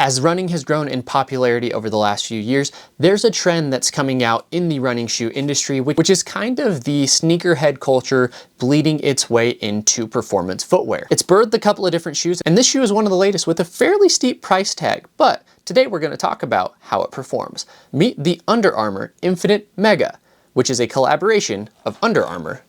As running has grown in popularity over the last few years, there's a trend that's coming out in the running shoe industry, which is kind of the sneakerhead culture bleeding its way into performance footwear. It's birthed a couple of different shoes, and this shoe is one of the latest with a fairly steep price tag, but today we're going to talk about how it performs. Meet the Underarmour Infinite Mega, which is a collaboration of Underarmour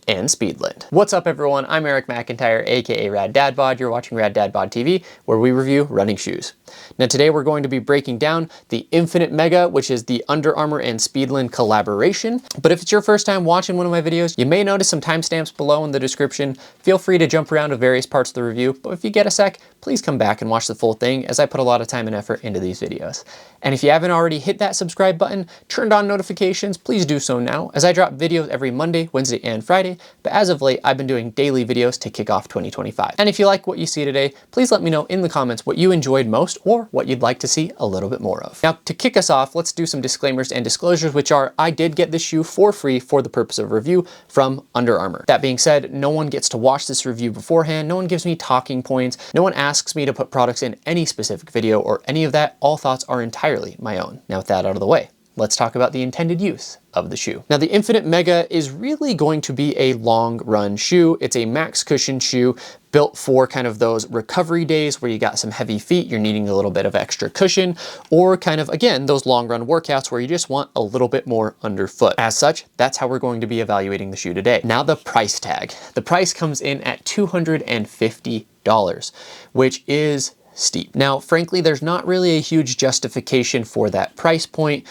and Speedland. What's up everyone, I'm Eric McIntyre, aka Rad Dad Bod. You're watching Rad Dad Bod TV, where we review running shoes. Now today we're going to be breaking down the Infinite Mega, which is the Underarmour and Speedland collaboration. But if it's your first time watching one of my videos, you may notice some timestamps below in the description. Feel free to jump around to various parts of the review, but if you get a sec, please come back and watch the full thing, as I put a lot of time and effort into these videos. And if you haven't already hit that subscribe button, turned on notifications, please do so now, as I drop videos every Monday, Wednesday, and Friday. But as of late, I've been doing daily videos to kick off 2025. And if you like what you see today, please let me know in the comments what you enjoyed most or what you'd like to see a little bit more of. Now, to kick us off, let's do some disclaimers and disclosures, which are, I did get this shoe for free for the purpose of review from Underarmour. That being said, no one gets to watch this review beforehand, no one gives me talking points, no one asks me to put products in any specific video or any of that. All thoughts are entirely my own. Now with that out of the way, let's talk about the intended use of the shoe. Now the Infinite Mega is really going to be a long run shoe. It's a max cushion shoe built for kind of those recovery days where you got some heavy feet, you're needing a little bit of extra cushion, or kind of, again, those long run workouts where you just want a little bit more underfoot. As such, that's how we're going to be evaluating the shoe today. Now the price tag. The price comes in at $250, which is steep. Now, frankly, there's not really a huge justification for that price point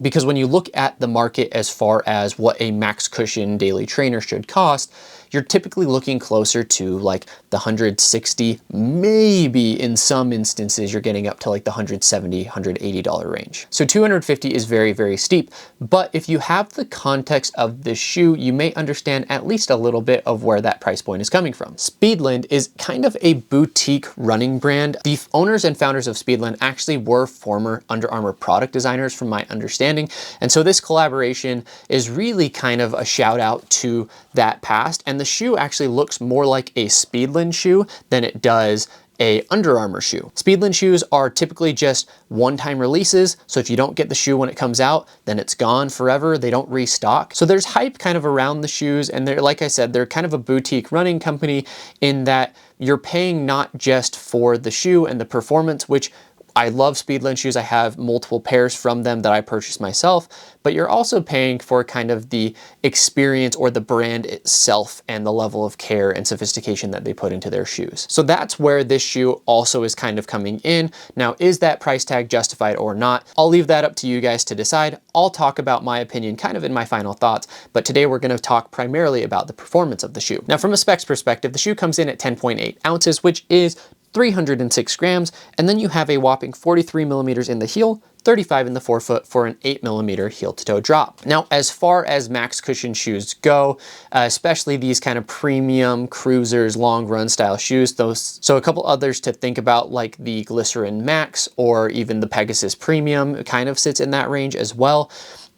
because when you look at the market as far as what a max cushion daily trainer should cost, you're typically looking closer to like the 160, maybe in some instances you're getting up to like the $170, $180 range. So 250 is very, very steep, but if you have the context of the shoe, you may understand at least a little bit of where that price point is coming from. Speedland is kind of a boutique running brand. The owners and founders of Speedland actually were former Underarmour product designers from my understanding, and so this collaboration is really kind of a shout out to that past, and the shoe actually looks more like a Speedland shoe than it does a Underarmour shoe. Speedland shoes are typically just one-time releases, so if you don't get the shoe when it comes out, then it's gone forever. They don't restock. So there's hype kind of around the shoes, and they're, like I said, they're kind of a boutique running company in that you're paying not just for the shoe and the performance, which I love Speedland shoes. I have multiple pairs from them that I purchased myself, but you're also paying for kind of the experience or the brand itself and the level of care and sophistication that they put into their shoes. So that's where this shoe also is kind of coming in. Now, is that price tag justified or not? I'll leave that up to you guys to decide. I'll talk about my opinion kind of in my final thoughts, but today we're going to talk primarily about the performance of the shoe. Now, from a specs perspective, the shoe comes in at 10.8 ounces, which is 306 grams, and then you have a whopping 43 millimeters in the heel, 35 in the forefoot for an 8 millimeter heel to toe drop. Now, as far as max cushion shoes go, especially these kind of premium cruisers, long run style shoes, so a couple others to think about, like the Glycerin Max or even the Pegasus Premium kind of sits in that range as well.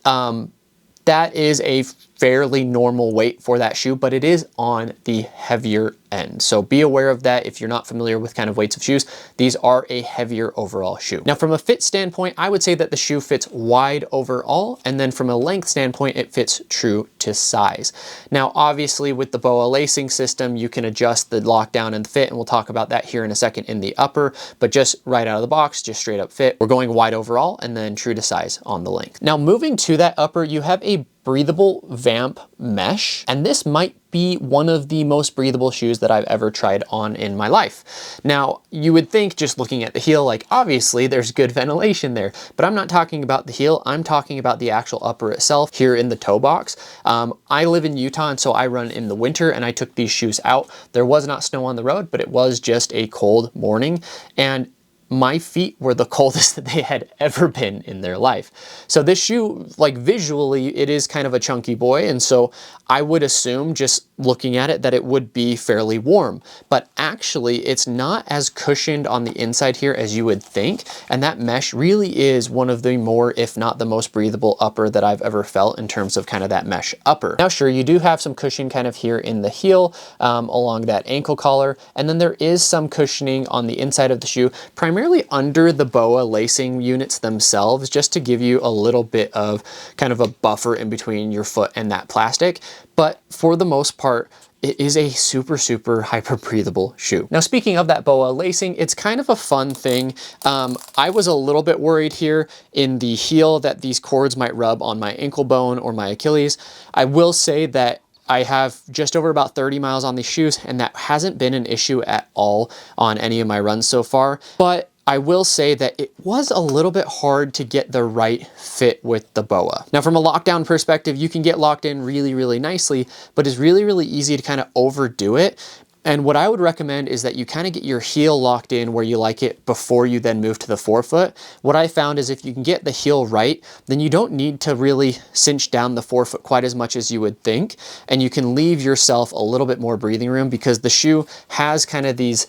That is a fairly normal weight for that shoe, but it is on the heavier end. So be aware of that if you're not familiar with kind of weights of shoes. These are a heavier overall shoe. Now, from a fit standpoint, I would say that the shoe fits wide overall, and then from a length standpoint, it fits true to size. Now, obviously with the BOA lacing system, you can adjust the lockdown and the fit, and we'll talk about that here in a second in the upper, but just right out of the box, just straight up fit. We're going wide overall and then true to size on the length. Now, moving to that upper, you have a breathable vamp mesh, and this might be one of the most breathable shoes that I've ever tried on in my life. Now, you would think just looking at the heel, like obviously there's good ventilation there, but I'm not talking about the heel, I'm talking about the actual upper itself here in the toe box. I live in Utah, and so I run in the winter, and I took these shoes out. There was not snow on the road, but it was just a cold morning, and my feet were the coldest that they had ever been in their life. So this shoe, like visually, it is kind of a chunky boy. And so I would assume just looking at it, that it would be fairly warm, but actually it's not as cushioned on the inside here as you would think, and that mesh really is one of the more, if not the most breathable upper that I've ever felt in terms of kind of that mesh upper. Now sure, you do have some cushion kind of here in the heel along that ankle collar, and then there is some cushioning on the inside of the shoe, primarily under the BOA lacing units themselves, just to give you a little bit of kind of a buffer in between your foot and that plastic. But for the most part, it is a super, super hyper breathable shoe. Now, speaking of that BOA lacing, it's kind of a fun thing. I was a little bit worried here in the heel that these cords might rub on my ankle bone or my Achilles. I will say that I have just over about 30 miles on these shoes, and that hasn't been an issue at all on any of my runs so far. But I will say that it was a little bit hard to get the right fit with the BOA. Now, from a lockdown perspective, you can get locked in really, really nicely, but it's really, really easy to kind of overdo it. And what I would recommend is that you kind of get your heel locked in where you like it before you then move to the forefoot. What I found is if you can get the heel right, then you don't need to really cinch down the forefoot quite as much as you would think. And you can leave yourself a little bit more breathing room, because the shoe has kind of these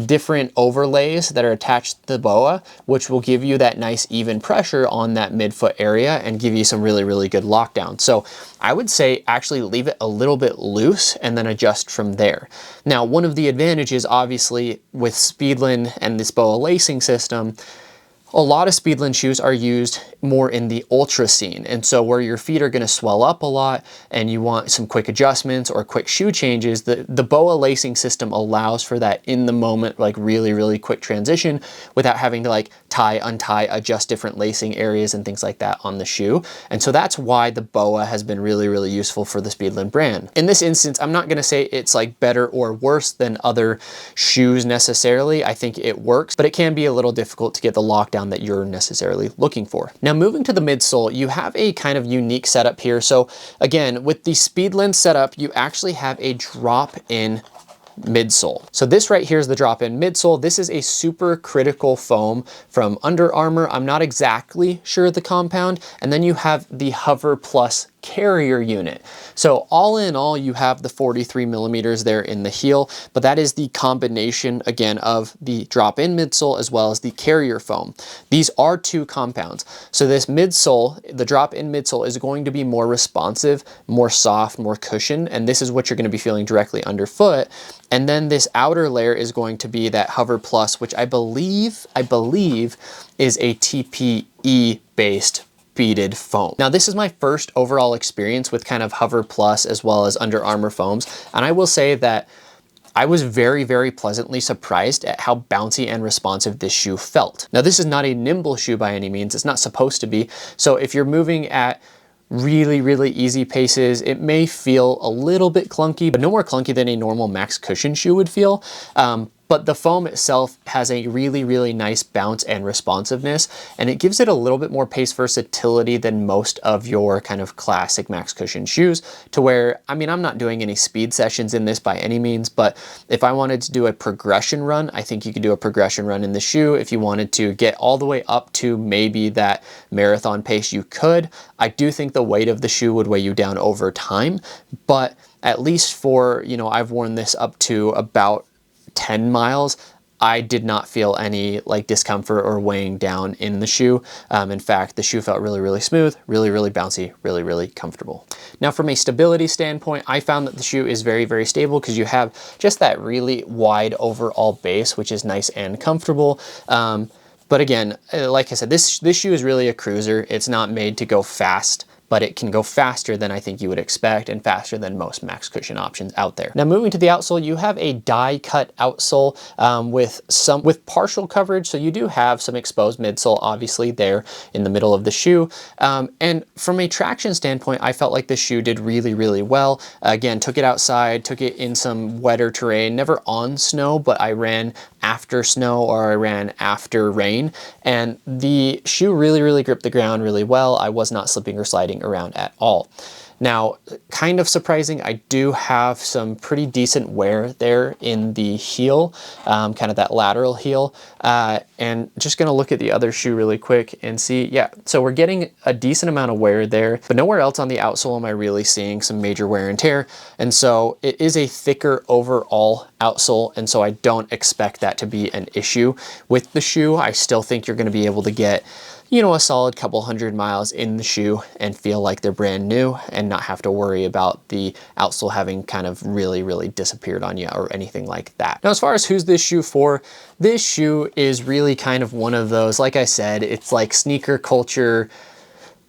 different overlays that are attached to the BOA, which will give you that nice even pressure on that midfoot area and give you some really, really good lockdown. So I would say actually leave it a little bit loose and then adjust from there. Now, one of the advantages obviously with Speedland and this BOA lacing system, a lot of Speedland shoes are used more in the ultra scene. And so where your feet are going to swell up a lot and you want some quick adjustments or quick shoe changes, the BOA lacing system allows for that in the moment, like really, really quick transition without having to like tie, untie, adjust different lacing areas and things like that on the shoe. And so that's why the BOA has been really, really useful for the Speedland brand. In this instance, I'm not going to say it's like better or worse than other shoes necessarily. I think it works, but it can be a little difficult to get the lockdown that you're necessarily looking for. Now, moving to the midsole, you have a kind of unique setup here. So again, with the Speedland setup, you actually have a drop-in midsole. So this right here is the drop-in midsole. This is a super critical foam from Underarmour. I'm not exactly sure the compound. And then you have the Hover Plus carrier unit. So all in all, you have the 43 millimeters there in the heel, but that is the combination again of the drop-in midsole as well as the carrier foam. These are two compounds. So this midsole, the drop-in midsole, is going to be more responsive, more soft, more cushioned, and this is what you're going to be feeling directly underfoot. And then this outer layer is going to be that Hover Plus, which I believe is a TPE based beaded foam. Now, this is my first overall experience with kind of Hover Plus as well as Underarmour foams, and I will say that I was very, very pleasantly surprised at how bouncy and responsive this shoe felt. Now, this is not a nimble shoe by any means. It's not supposed to be. So if you're moving at really, really easy paces, it may feel a little bit clunky, but no more clunky than a normal max cushion shoe would feel. But the foam itself has a really, really nice bounce and responsiveness, and it gives it a little bit more pace versatility than most of your kind of classic max cushion shoes, to where, I mean, I'm not doing any speed sessions in this by any means, but if I wanted to do a progression run, I think you could do a progression run in the shoe. If you wanted to get all the way up to maybe that marathon pace, you could. I do think the weight of the shoe would weigh you down over time, but at least for, you know, I've worn this up to about 10 miles, I did not feel any like discomfort or weighing down in the shoe. In fact, the shoe felt really, really smooth, really, really bouncy, really, really comfortable. Now, from a stability standpoint, I found that the shoe is very, very stable because you have just that really wide overall base, which is nice and comfortable. But again, like I said, this shoe is really a cruiser. It's not made to go fast, but it can go faster than I think you would expect and faster than most max cushion options out there. Now, moving to the outsole, you have a die cut outsole with partial coverage. So you do have some exposed midsole obviously there in the middle of the shoe. And from a traction standpoint, I felt like this shoe did really, really well. Again, took it outside, took it in some wetter terrain, never on snow, but I ran after snow or I ran after rain. And the shoe really, really gripped the ground really well. I was not slipping or sliding around at all. Now, kind of surprising, I do have some pretty decent wear there in the heel, kind of that lateral heel. And just gonna look at the other shoe really quick and see, yeah, so we're getting a decent amount of wear there, but nowhere else on the outsole am I really seeing some major wear and tear. And so it is a thicker overall outsole, and so I don't expect that to be an issue with the shoe. I still think you're gonna be able to get, you know, a solid couple 100 miles in the shoe and feel like they're brand new and not have to worry about the outsole having kind of really disappeared on you or anything like that. Now, as far as who's this shoe for, this shoe is really kind of one of those, like I said, it's like sneaker culture,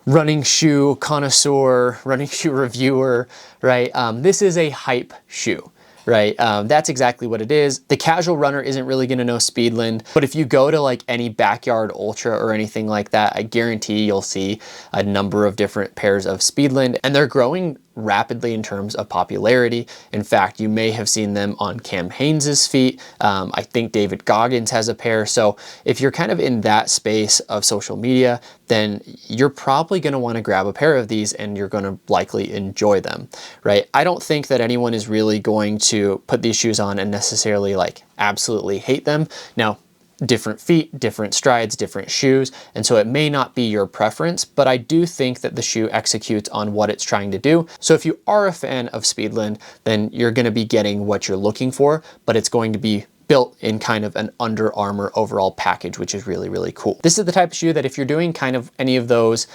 running shoe connoisseur, running shoe reviewer, right? This is a hype shoe. Right, that's exactly what it is. The casual runner isn't really gonna know Speedland, but if you go to like any backyard ultra or anything like that, I guarantee you'll see a number of different pairs of Speedland, and they're growing rapidly in terms of popularity. In fact, you may have seen them on Cam Haynes's feet. I think David Goggins has a pair. So if you're kind of in that space of social media, then you're probably going to want to grab a pair of these and you're going to likely enjoy them, right? I don't think that anyone is really going to put these shoes on and necessarily like absolutely hate them. Now, different feet, different strides, different shoes, and so it may not be your preference, but I do think that the shoe executes on what it's trying to do. So if you are a fan of Speedland, then you're going to be getting what you're looking for, but it's going to be built in kind of an Under Armour overall package, which is really cool. This is the type of shoe that if you're doing kind of any of those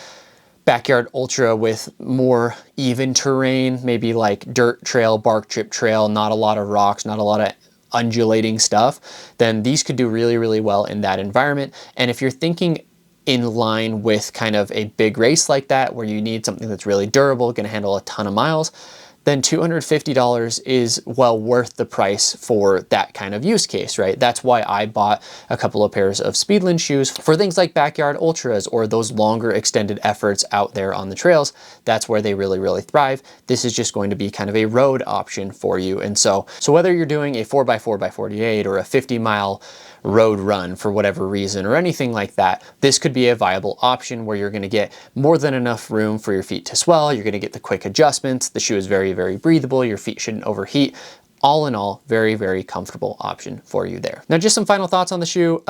backyard ultra with more even terrain, maybe like dirt trail, bark chip trail, not a lot of rocks, not a lot of undulating stuff, then these could do really well in that environment. And if you're thinking in line with kind of a big race like that, where you need something that's really durable, going to handle a ton of miles, then $250 is well worth the price for that kind of use case, right? That's why I bought a couple of pairs of Speedland shoes for things like backyard ultras or those longer extended efforts out there on the trails. That's where they really thrive. This is just going to be kind of a road option for you. And so whether you're doing a 4x4x48 or a 50-mile road run for whatever reason or anything like that, this could be a viable option where you're going to get more than enough room for your feet to swell. You're going to get the quick adjustments. The shoe is very breathable. Your feet shouldn't overheat. All in all, very comfortable option for you there. Now, just some final thoughts on the shoe.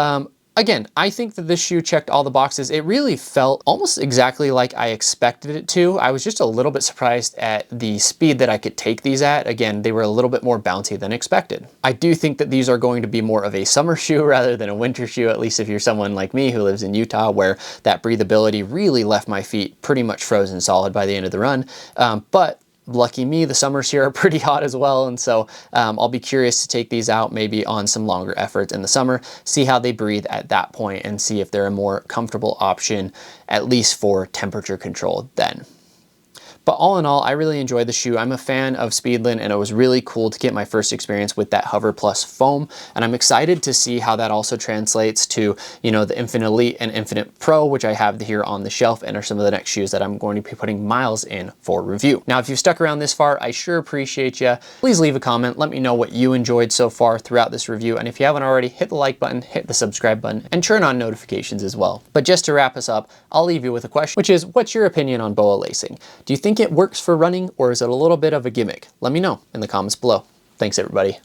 Again, I think that this shoe checked all the boxes. It really felt almost exactly like I expected it to. I was just a little bit surprised at the speed that I could take these at. Again, they were a little bit more bouncy than expected. I do think that these are going to be more of a summer shoe rather than a winter shoe, at least if you're someone like me who lives in Utah, where that breathability really left my feet pretty much frozen solid by the end of the run. But lucky me, the summers here are pretty hot as well, and so I'll be curious to take these out maybe on some longer efforts in the summer, see how they breathe at that point, and see if they're a more comfortable option, at least for temperature control then. But all in all, I really enjoyed the shoe. I'm a fan of Speedland, and it was really cool to get my first experience with that Hover Plus foam. And I'm excited to see how that also translates to, you know, the Infinite Elite and Infinite Pro, which I have here on the shelf and are some of the next shoes that I'm going to be putting miles in for review. Now, if you've stuck around this far, I sure appreciate you. Please leave a comment. Let me know what you enjoyed so far throughout this review. And if you haven't already, hit the like button, hit the subscribe button, and turn on notifications as well. But just to wrap us up, I'll leave you with a question, which is, what's your opinion on BOA lacing? Do you think it works for running, or is it a little bit of a gimmick? Let me know in the comments below. Thanks, everybody.